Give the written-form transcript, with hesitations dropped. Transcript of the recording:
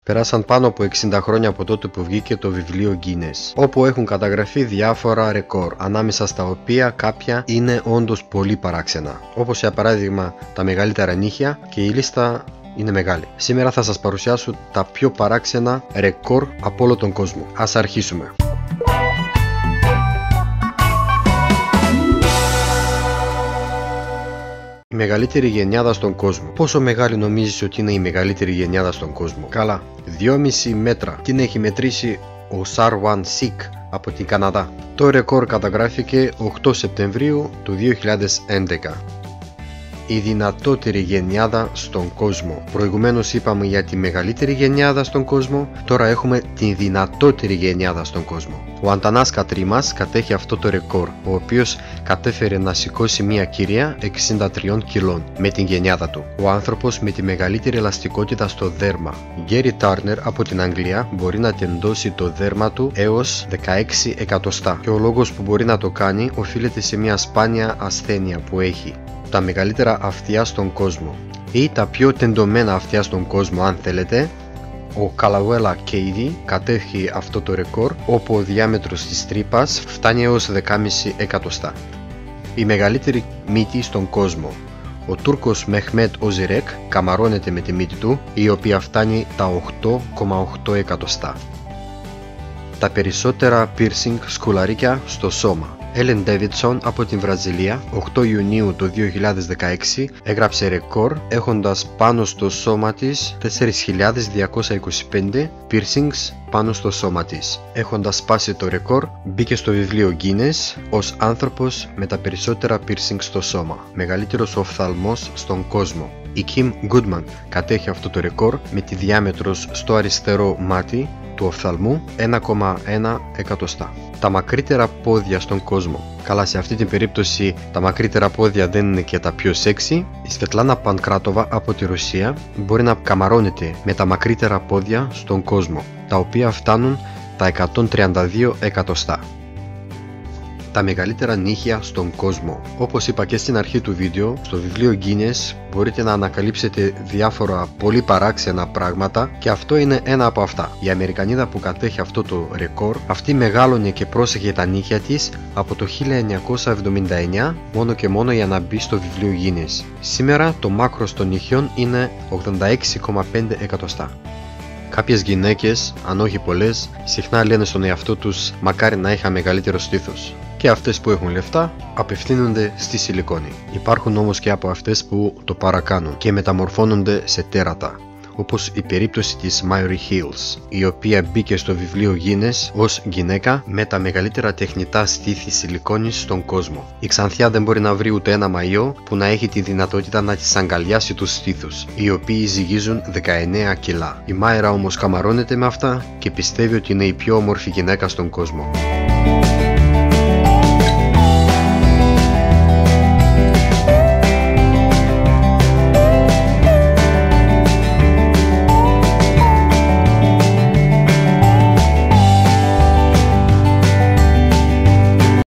Πέρασαν πάνω από 60 χρόνια από τότε που βγήκε το βιβλίο Guinness, όπου έχουν καταγραφεί διάφορα ρεκόρ, ανάμεσα στα οποία κάποια είναι όντως πολύ παράξενα, όπως για παράδειγμα τα μεγαλύτερα νύχια, και η λίστα είναι μεγάλη. Σήμερα θα σας παρουσιάσω τα πιο παράξενα ρεκόρ από όλο τον κόσμο. Ας αρχίσουμε. Η μεγαλύτερη γενιάδα στον κόσμο. Πόσο μεγάλη νομίζεις ότι είναι η μεγαλύτερη γενιάδα στον κόσμο? Καλά, 2,5 μέτρα. Την έχει μετρήσει ο Sarwan Sik από την Καναδά. Το ρεκόρ καταγράφηκε 8 Σεπτεμβρίου του 2011. Η δυνατότερη γενιάδα στον κόσμο. Προηγουμένως είπαμε για τη μεγαλύτερη γενιάδα στον κόσμο, τώρα έχουμε τη δυνατότερη γενιάδα στον κόσμο. Ο Αντανάς Κατρίμας κατέχει αυτό το ρεκόρ, ο οποίος κατέφερε να σηκώσει μια κυρία 63 κιλών με την γενιάδα του. Ο άνθρωπος με τη μεγαλύτερη ελαστικότητα στο δέρμα. Γκέρι Τάρνερ από την Αγγλία μπορεί να τεντώσει το δέρμα του έως 16 εκατοστά, και ο λόγος που μπορεί να το κάνει οφείλεται σε μια σπάνια ασθένεια που έχει. Τα μεγαλύτερα αυτιά στον κόσμο, ή τα πιο τεντωμένα αυτιά στον κόσμο αν θέλετε. Ο Καλαουέλα Κέιδι κατέχει αυτό το ρεκόρ, όπου ο διάμετρος της τρύπας φτάνει έως 10,5 εκατοστά. Η μεγαλύτερη μύτη στον κόσμο. Ο Τούρκος Μεχμέτ Οζιρέκ καμαρώνεται με τη μύτη του, η οποία φτάνει τα 8,8 εκατοστά. Τα περισσότερα piercing σκουλαρίκια στο σώμα. Έλεν Ντέβιτσον από την Βραζιλία, 8 Ιουνίου του 2016 έγραψε ρεκόρ έχοντας πάνω στο σώμα της 4.225 piercings πάνω στο σώμα της. Έχοντας σπάσει το ρεκόρ, μπήκε στο βιβλίο Guinness ως άνθρωπος με τα περισσότερα piercings στο σώμα. Μεγαλύτερος οφθαλμός στον κόσμο. Η Kim Goodman κατέχει αυτό το ρεκόρ με τη διάμετρος στο αριστερό μάτι του οφθαλμού 1,1 εκατοστά. Τα μακρύτερα πόδια στον κόσμο. Καλά, σε αυτή την περίπτωση τα μακρύτερα πόδια δεν είναι και τα πιο σεξι. Η Σβετλάνα Πανκράτοβα από τη Ρωσία μπορεί να καμαρώνεται με τα μακρύτερα πόδια στον κόσμο, τα οποία φτάνουν τα 132 εκατοστά. Τα μεγαλύτερα νύχια στον κόσμο. Όπως είπα και στην αρχή του βίντεο, στο βιβλίο Guinness μπορείτε να ανακαλύψετε διάφορα πολύ παράξενα πράγματα, και αυτό είναι ένα από αυτά. Η Αμερικανίδα που κατέχει αυτό το ρεκόρ, αυτή μεγάλωνε και πρόσεχε τα νύχια της από το 1979 μόνο και μόνο για να μπει στο βιβλίο Guinness. Σήμερα το μάκρος των νυχιών είναι 86,5 εκατοστά. Κάποιες γυναίκες, αν όχι πολλές, συχνά λένε στον εαυτό τους «μακάρι να είχα μεγαλύτερο στήθος». Και αυτές που έχουν λεφτά απευθύνονται στη σιλικόνη. Υπάρχουν όμως και από αυτές που το παρακάνουν και μεταμορφώνονται σε τέρατα, όπως η περίπτωση της Mayuri Hills, η οποία μπήκε στο βιβλίο Guinness ως γυναίκα με τα μεγαλύτερα τεχνητά στήθη σιλικόνης στον κόσμο. Η Ξανθιά δεν μπορεί να βρει ούτε ένα μαϊό που να έχει τη δυνατότητα να της αγκαλιάσει τους στήθους, οι οποίοι ζυγίζουν 19 κιλά. Η Μάιρα όμως καμαρώνεται με αυτά και πιστεύει ότι είναι η πιο όμορφη γυναίκα στον κόσμο.